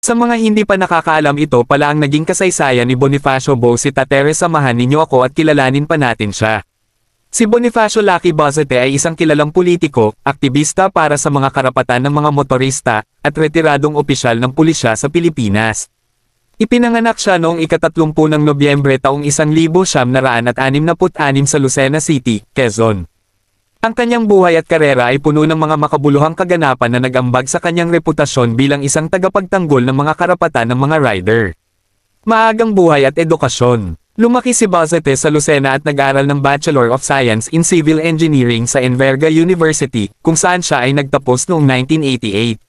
Sa mga hindi pa nakakaalam, ito pala ang naging kasaysayan ni Bonifacio Boceta. Samahan ninyo ako at kilalanin pa natin siya. Si Bonifacio Lucky Boceta ay isang kilalang politiko, aktivista para sa mga karapatan ng mga motorista, at retiradong opisyal ng pulisya sa Pilipinas. Ipinanganak siya noong ika-30 ng Nobyembre taong 1966 sa Lucena City, Quezon. Ang kanyang buhay at karera ay puno ng mga makabuluhang kaganapan na nag-ambag sa kanyang reputasyon bilang isang tagapagtanggol ng mga karapatan ng mga rider. Maagang buhay at edukasyon. Lumaki si Boceta sa Lucena at nag-aral ng Bachelor of Science in Civil Engineering sa Enverga University, kung saan siya ay nagtapos noong 1988.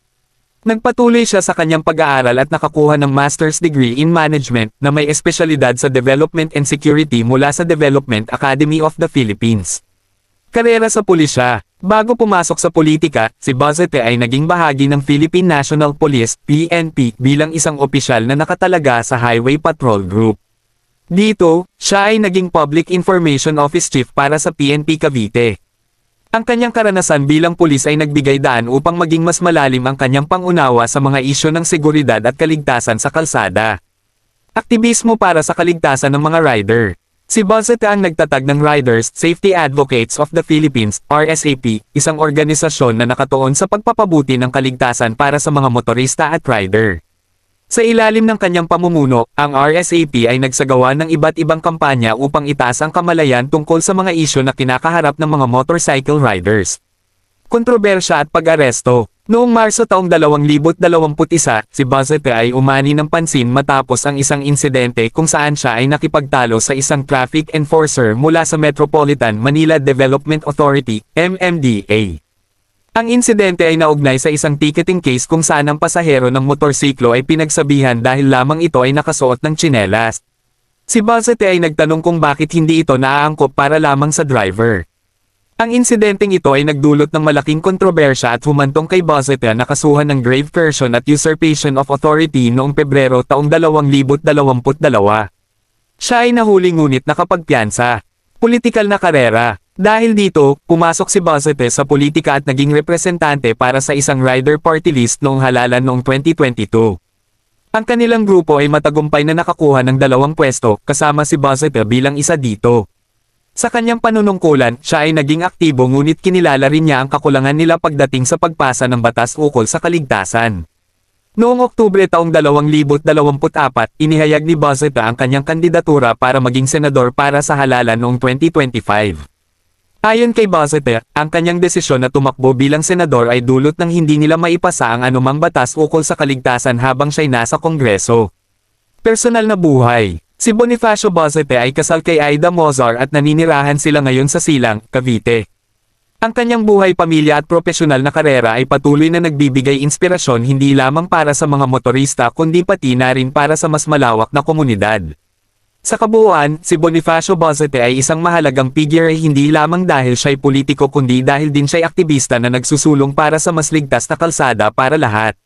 Nagpatuloy siya sa kanyang pag-aaral at nakakuha ng Master's Degree in Management na may espesyalidad sa Development and Security mula sa Development Academy of the Philippines. Karera sa pulisya. Bago pumasok sa politika, si Boceta ay naging bahagi ng Philippine National Police (PNP) bilang isang opisyal na nakatalaga sa Highway Patrol Group. Dito, siya ay naging Public Information Office Chief para sa PNP Cavite. Ang kanyang karanasan bilang pulis ay nagbigay daan upang maging mas malalim ang kanyang pangunawa sa mga isyu ng seguridad at kaligtasan sa kalsada. Aktivismo para sa kaligtasan ng mga rider. Si Boceta ang nagtatag ng Riders Safety Advocates of the Philippines, RSAP, isang organisasyon na nakatuon sa pagpapabuti ng kaligtasan para sa mga motorista at rider. Sa ilalim ng kanyang pamumuno, ang RSAP ay nagsagawa ng iba't ibang kampanya upang itaas ang kamalayan tungkol sa mga isyu na kinakaharap ng mga motorcycle riders. Kontrobersya at pag-aresto. Noong Marso taong 2021, si Boceta ay umani ng pansin matapos ang isang insidente kung saan siya ay nakipagtalo sa isang traffic enforcer mula sa Metropolitan Manila Development Authority, MMDA. Ang insidente ay naugnay sa isang ticketing case kung saan ang pasahero ng motorsiklo ay pinagsabihan dahil lamang ito ay nakasuot ng tsinelas. Si Boceta ay nagtanong kung bakit hindi ito naaangkop para lamang sa driver. Ang insidenteng ito ay nagdulot ng malaking kontrobersya at humantong kay Boceta na kasuhan ng grave coercion at usurpation of authority noong Pebrero taong 2022. Siya ay nahuli ngunit nakapagpiyansa. Politikal na karera. Dahil dito, pumasok si Boceta sa politika at naging representante para sa isang rider party list noong halalan noong 2022. Ang kanilang grupo ay matagumpay na nakakuha ng 2 pwesto, kasama si Boceta bilang isa dito. Sa kanyang panunungkulan, siya ay naging aktibo ngunit kinilala rin niya ang kakulangan nila pagdating sa pagpasa ng batas ukol sa kaligtasan. Noong Oktubre taong 2024, inihayag ni Boceta ang kanyang kandidatura para maging senador para sa halalan noong 2025. Ayon kay Boceta, ang kanyang desisyon na tumakbo bilang senador ay dulot ng hindi nila maipasa ang anumang batas ukol sa kaligtasan habang siya'y nasa Kongreso. Personal na buhay. Si Bonifacio Boceta ay kasal kay Aida Mozar at naninirahan sila ngayon sa Silang, Cavite. Ang kanyang buhay, pamilya at profesional na karera ay patuloy na nagbibigay inspirasyon hindi lamang para sa mga motorista kundi pati na rin para sa mas malawak na komunidad. Sa kabuuan, si Bonifacio Boceta ay isang mahalagang figure hindi lamang dahil siya'y politiko kundi dahil din siya'y aktivista na nagsusulong para sa mas ligtas na kalsada para lahat.